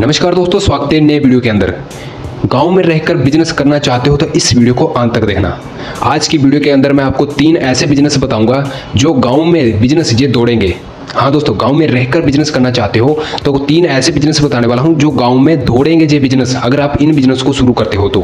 नमस्कार दोस्तों, स्वागत है नए वीडियो के अंदर। गांव में रहकर बिजनेस करना चाहते हो तो इस वीडियो को अंत तक देखना। आज की वीडियो के अंदर मैं आपको 3 ऐसे बिजनेस बताऊंगा जो गांव में बिजनेस ये दौड़ेंगे। हाँ दोस्तों, गांव में रहकर बिजनेस करना चाहते हो तो 3 ऐसे बिजनेस बताने वाला हूं जो गांव में दौड़ेंगे ये बिजनेस, अगर आप इन बिजनेस को शुरू करते हो तो।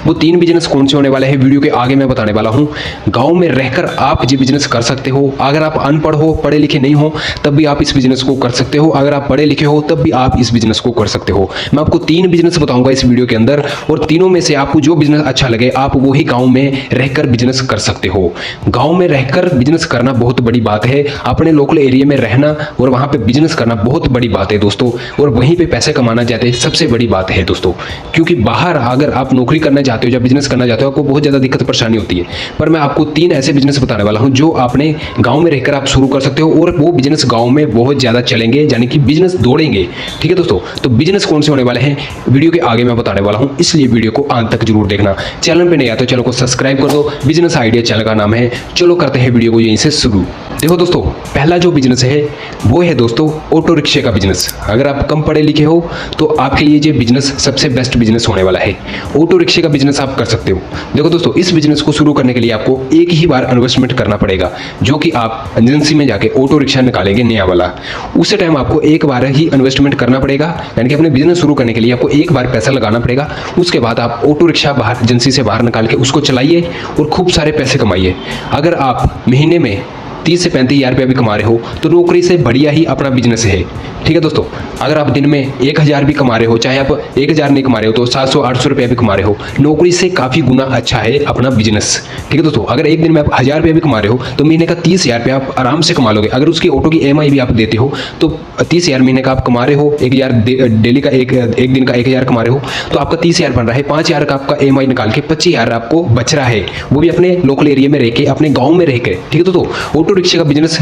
वो 3 बिजनेस कौन से होने वाले हैं वीडियो के आगे मैं बताने वाला हूं। गांव में रहकर आप ये बिजनेस कर सकते हो। अगर आप अनपढ़ हो, पढ़े लिखे नहीं हो, तब भी आप इस बिजनेस को कर सकते हो। अगर आप पढ़े लिखे हो तब भी आप इस बिजनेस को कर सकते हो। मैं आपको 3 बिजनेस बताऊंगा इस वीडियो के अंदर, और तीनों में से आपको जो बिजनेस अच्छा लगे आप वही गाँव में रहकर बिजनेस कर सकते हो। गाँव में रहकर बिजनेस करना बहुत बड़ी बात है। अपने लोकल एरिया में रहना और वहां पे बिजनेस करना बहुत बड़ी बात है दोस्तों, और वहीं पे पैसे कमाना चाहते हैं सबसे बड़ी बात है दोस्तों। क्योंकि बाहर अगर आप नौकरी करना चाहते हो या बिजनेस करना चाहते हो आपको बहुत ज़्यादा दिक्कत परेशानी होती है। पर मैं आपको 3 ऐसे बिजनेस बताने वाला हूं जो आपने गांव में रहकर आप शुरू कर सकते हो, और वो बिजनेस गांव में बहुत ज़्यादा चलेंगे, यानी कि बिजनेस दौड़ेंगे। ठीक है दोस्तों, तो बिजनेस कौन से होने वाले हैं वीडियो के आगे मैं बताने वाला हूँ, इसलिए वीडियो को अंत तक जरूर देखना। चैनल पर नहीं आया तो चैनल को सब्सक्राइब कर दो। बिजनेस आइडिया चैनल का नाम है। चलो करते हैं वीडियो को यहीं से शुरू। देखो दोस्तों, पहला जो बिजनेस है वो है दोस्तों ऑटो रिक्शे का बिजनेस। अगर आप कम पढ़े लिखे हो तो आपके लिए ये बिजनेस सबसे बेस्ट बिजनेस होने वाला है। ऑटो रिक्शे का बिजनेस आप कर सकते हो। देखो दोस्तों, इस बिजनेस को शुरू करने के लिए आपको एक ही बार इन्वेस्टमेंट करना पड़ेगा, जो कि आप एजेंसी में जाके ऑटो रिक्शा निकालेंगे नया वाला। उस टाइम आपको एक बार ही इन्वेस्टमेंट करना पड़ेगा, यानी कि अपने बिजनेस शुरू करने के लिए आपको एक बार पैसा लगाना पड़ेगा। उसके बाद आप ऑटो रिक्शा बाहर एजेंसी से बाहर निकाल के उसको चलाइए और खूब सारे पैसे कमाइए। अगर आप महीने में 30 से 35 हज़ार रुपया भी कमा रहे हो तो नौकरी से बढ़िया ही अपना बिजनेस है। ठीक है दोस्तों, अगर आप दिन में 1000 भी कमा रहे हो, चाहे आप 1000 नहीं कमा रहे हो तो 700-800 रुपया भी कमा रहे हो, नौकरी से काफ़ी गुना अच्छा है अपना बिजनेस। ठीक है दोस्तों, अगर एक दिन में आप 1000 रुपया भी कमा रहे हो तो महीने का 30,000 रुपया आप आराम से कमा लोगे। अगर उसकी ऑटो की EMI भी आप देते हो तो 30,000 महीने का आप कमा रहे हो, 1000 डेली का एक दिन का 1000 कमा रहे हो तो आपका 30,000 बन रहा है। 5,000 का आपका EMI निकाल के 25,000 आपको बच रहा है, वो भी अपने लोकल एरिया में रह के, अपने गाँव में रह के। ठीक है दोस्तों, ऑटो रिक्शे का बिजनेस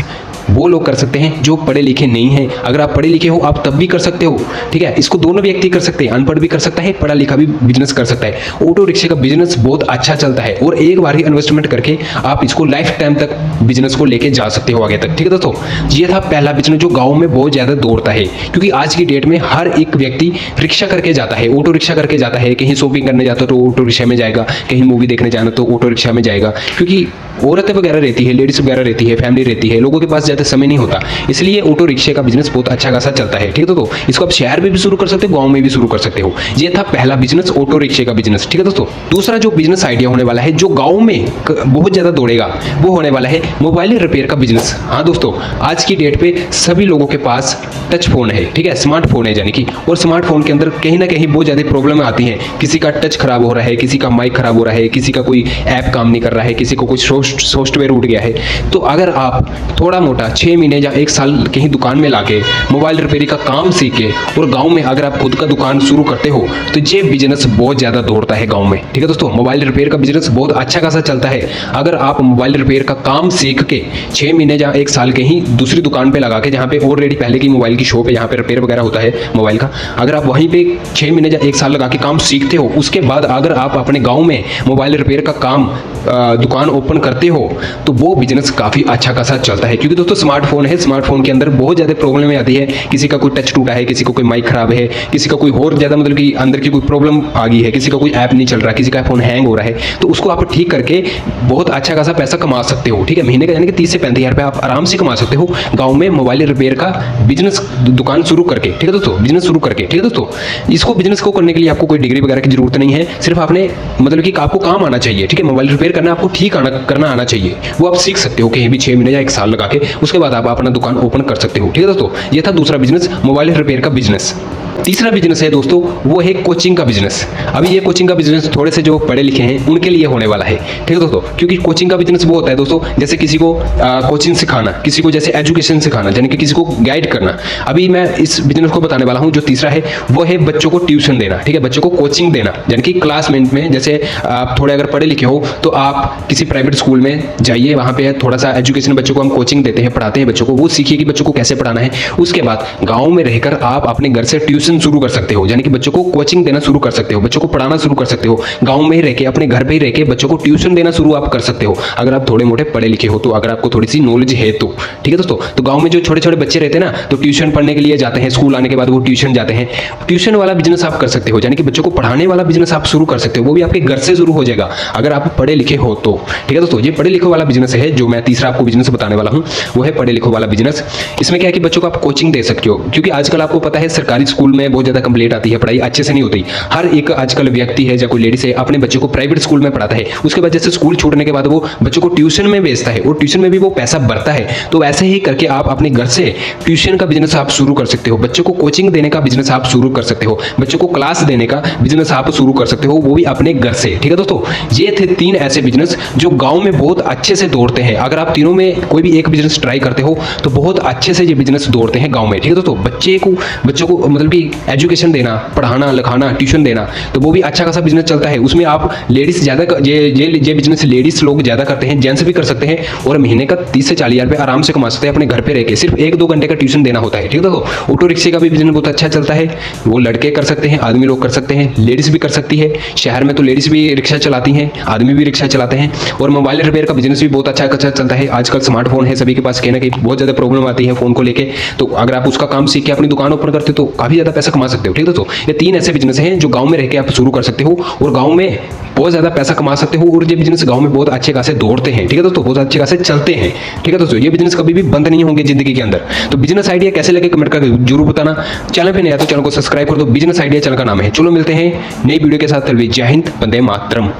वो लोग कर सकते हैं जो पढ़े लिखे नहीं हैं। अगर आप पढ़े लिखे हो आप तब भी कर सकते हो। ठीक है, इसको दोनों व्यक्ति कर सकते हैं, अनपढ़ भी कर सकता है, पढ़ा लिखा भी बिजनेस कर सकता है। ऑटो रिक्शे का बिजनेस बहुत अच्छा चलता है, और एक बार ही इन्वेस्टमेंट करके आप इसको लाइफ टाइम तक बिजनेस को लेके जा सकते हो आगे तक। ठीक है दोस्तों, ये था पहला बिजनेस जो गाँव में बहुत ज़्यादा दौड़ता है, क्योंकि आज की डेट में हर एक व्यक्ति रिक्शा करके जाता है, ऑटो रिक्शा करके जाता है। कहीं शॉपिंग करने जाता तो ऑटो रिक्शा में जाएगा, कहीं मूवी देखने जाना तो ऑटो रिक्शा में जाएगा, क्योंकि औरतें वगैरह रहती है, लेडीज वगैरह रहती है, फैमिली रहती है, लोगों के पास ज़्यादा समय नहीं होता, इसलिए ऑटो रिक्शे का बिजनेस बहुत अच्छा खासा चलता है। ठीक है दोस्तों, इसको आप शहर में भी शुरू कर सकते हो, गांव में भी शुरू कर सकते हो। ये था पहला बिजनेस, ऑटो रिक्शे का बिजनेस। ठीक है दोस्तों, दूसरा जो बिजनेस आइडिया होने वाला है जो गाँव में बहुत ज़्यादा दौड़ेगा वो होने वाला है मोबाइल रिपेयर का बिजनेस। हाँ दोस्तों, आज की डेट पे सभी लोगों के पास टच फोन है। ठीक है, स्मार्टफोन है यानी कि, और स्मार्टफोन के अंदर कहीं ना कहीं बहुत ज़्यादा प्रॉब्लम आती है। किसी का टच खराब हो रहा है, किसी का माइक खराब हो रहा है, किसी का कोई ऐप काम नहीं कर रहा है, किसी को कुछ सॉफ्टवेयर उठ गया है। तो अगर आप थोड़ा मोटा 6 महीने या 1 साल कहीं दुकान में लाके मोबाइल रिपेयरिंग का काम सीख के, और गांव में अगर आप खुद का दुकान शुरू करते हो तो ये बिजनेस बहुत ज़्यादा दौड़ता है गांव में। ठीक है दोस्तों, मोबाइल रिपेयर का बिजनेस बहुत अच्छा खासा चलता है। अगर आप मोबाइल रिपेयर का काम सीख के 6 महीने या 1 साल कहीं दूसरी दुकान पे लगा के, जहाँ पे ऑलरेडी पहले की मोबाइल की शॉप है, जहाँ पे रिपेयर वगैरह होता है मोबाइल का, अगर आप वहीं पे 6 महीने या 1 साल लगा के काम सीखते हो, उसके बाद अगर आप अपने गाँव में मोबाइल रिपेयर का काम दुकान ओपन करते हो तो वो बिजनेस काफ़ी अच्छा खासा चलता है। क्योंकि दोस्तों स्मार्टफोन है, स्मार्टफोन के अंदर बहुत ज़्यादा प्रॉब्लम आती है। किसी का कोई टच टूटा है, किसी को कोई माइक खराब है, किसी का कोई और ज़्यादा मतलब कि अंदर की कोई प्रॉब्लम आ गई है, किसी का कोई ऐप नहीं चल रहा, किसी का फ़ोन हैंग हो रहा है, तो उसको आप ठीक करके बहुत अच्छा खासा पैसा कमा सकते हो। ठीक है, महीने का यानी कि 30 से 35 हज़ार रुपये आप आराम से कमा सकते हो गाँव में मोबाइल रिपेयर का बिजनेस दुकान शुरू करके। ठीक है दोस्तों, बिजनेस शुरू करके। ठीक है दोस्तों, इसको बिजनेस को करने के लिए आपको कोई डिग्री वगैरह की जरूरत नहीं है, सिर्फ आपने मतलब कि आपको काम आना चाहिए। ठीक है, मोबाइल रिपेयर करना आपको ठीक करना आना चाहिए, वो आप सीख सकते हो कहीं भी 6 महीने या 1 साल लगा के, उसके बाद आप अपना दुकान ओपन कर सकते हो। ठीक है दोस्तों, ये था दूसरा बिजनेस, मोबाइल रिपेयर का बिजनेस। तीसरा बिजनेस है दोस्तों, वो है कोचिंग का बिजनेस। अभी ये कोचिंग का बिजनेस थोड़े से जो पढ़े लिखे हैं उनके लिए होने वाला है। ठीक है दोस्तों, क्योंकि कोचिंग का बिजनेस वो होता है दोस्तों, जैसे किसी को कोचिंग सिखाना, किसी को जैसे एजुकेशन सिखाना, यानी कि किसी को गाइड करना। अभी मैं इस बिजनेस को बताने वाला हूँ जो तीसरा है, वो है बच्चों को ट्यूशन देना। ठीक है, बच्चों को कोचिंग देना, यानी कि क्लासमेट में, जैसे आप थोड़े अगर पढ़े लिखे हो तो आप किसी प्राइवेट स्कूल में जाइए, वहाँ पे थोड़ा सा एजुकेशन बच्चों को हम कोचिंग देते हैं, पढ़ाते हैं बच्चों को, वो सीखिए कि बच्चों को कैसे पढ़ाना है। उसके बाद गाँव में रहकर आप अपने घर से ट्यूशन ट्यूशन शुरू कर सकते हो, यानी कि बच्चों को कोचिंग देना शुरू कर सकते हो, बच्चों को पढ़ाना शुरू कर सकते हो। गांव में ही रह के, अपने घर पे ही रह के बच्चों को ट्यूशन देना शुरू आप कर सकते हो, अगर आप थोड़े मोटे पढ़े लिखे हो तो, अगर आपको थोड़ी सी नॉलेज है तो। ठीक है दोस्तों, तो गांव में जो छोटे छोटे बच्चे रहते हैं ना, तो ट्यूशन पढ़ने के लिए जाते हैं, स्कूल आने के बाद वो ट्यूशन जाते हैं। ट्यूशन वाला बिजनेस आप कर सकते हो, यानी कि बच्चों को पढ़ाने वाला बिजनेस आप शुरू कर सकते हो, वो भी आपके घर से शुरू हो जाएगा अगर आप पढ़े लिखे हो तो। ठीक है दोस्तों, ये पढ़े लिखे वाला बिजनेस है जो मैं तीसरा आपको बिजनेस बताने वाला हूं, वो है पढ़े लिखे वाला बिजनेस। इसमें क्या है कि बच्चों को आप कोचिंग दे सकते हो, क्योंकि आजकल आपको पता है सरकारी स्कूल में बहुत ज्यादा कंप्लेंट आती है, पढ़ाई अच्छे से नहीं होती। हर एक आजकल व्यक्ति है या कोई लेडीज है अपने बच्चे को प्राइवेट स्कूल में पढ़ाता है, उसके बाद जैसे स्कूल छूटने के बाद वो बच्चों को ट्यूशन में भेजता है और ट्यूशन में भी वो पैसा भरता है। तो ऐसे ही करके आप अपने घर से ट्यूशन का बिजनेस आप शुरू कर सकते हो, बच्चों को कोचिंग देने का बिजनेस आप शुरू कर सकते हो, बच्चों को क्लास देने का बिजनेस आप शुरू कर सकते हो, वो भी अपने घर से। ठीक है दोस्तों, ये थे 3 ऐसे बिजनेस जो गांव में बहुत अच्छे से दौड़ते हैं। अगर आप तीनों में कोई भी एक बिजनेस ट्राई करते हो तो बहुत अच्छे से ये बिजनेस दौड़ते हैं गांव में। ठीक है दोस्तों, बच्चों को मतलब कि एजुकेशन देना, पढ़ाना लिखाना, ट्यूशन देना, तो वो भी अच्छा खासा बिजनेस चलता है। उसमें आप लेडीज ज्यादा ये बिजनेस लेडीज लोग ज्यादा करते हैं, जेंट्स भी कर सकते हैं, और महीने का 30 से 40 हज़ार रुपये आराम से कमा सकते हैं अपने घर पे रह के, सिर्फ 1-2 घंटे का ट्यूशन देना होता है। ठीक है दोस्तों, ऑटो रिक्शे का भी बिजनेस बहुत अच्छा चलता है, वो लड़के कर सकते हैं, आदमी लोग कर सकते हैं, लेडीज भी कर सकती है। शहर में तो लेडीज भी रिक्शा चलाती हैं, आदमी भी रिक्शा चलाते हैं। और मोबाइल रिपेयर का बिजनेस भी बहुत अच्छा चलता है। आजकल स्मार्टफोन है सभी के पास, कहीं ना कहीं बहुत ज्यादा प्रॉब्लम आती है फोन को लेके, तो अगर आप उसका काम सीख के अपनी दुकान ओपन करते हो तो काफी ज्यादा पैसा कमा सकते हो। ठीक है दोस्तों, ये 3 ऐसे बिजनेस हैं जो गांव में रह के आप शुरू कर सकते हो और गांव में बहुत ज्यादा पैसा कमा सकते हो, और ये बिजनेस गांव में बहुत अच्छे खासे दौड़ते हैं। ठीक है दोस्तों, बहुत अच्छे खासे चलते हैं। ठीक है दोस्तों, ये बिजनेस कभी भी बंद नहीं होंगे जिंदगी के अंदर। तो बिजनेस आइडिया कैसे लगे कमेंट करके जरूर बताना। चैनल पे नया तो चैनल को सब्सक्राइब कर दो, बिजनेस आइडिया चैनल का नाम है। चलो मिलते हैं नई वीडियो के साथ, जय हिंद, वंदे मातरम।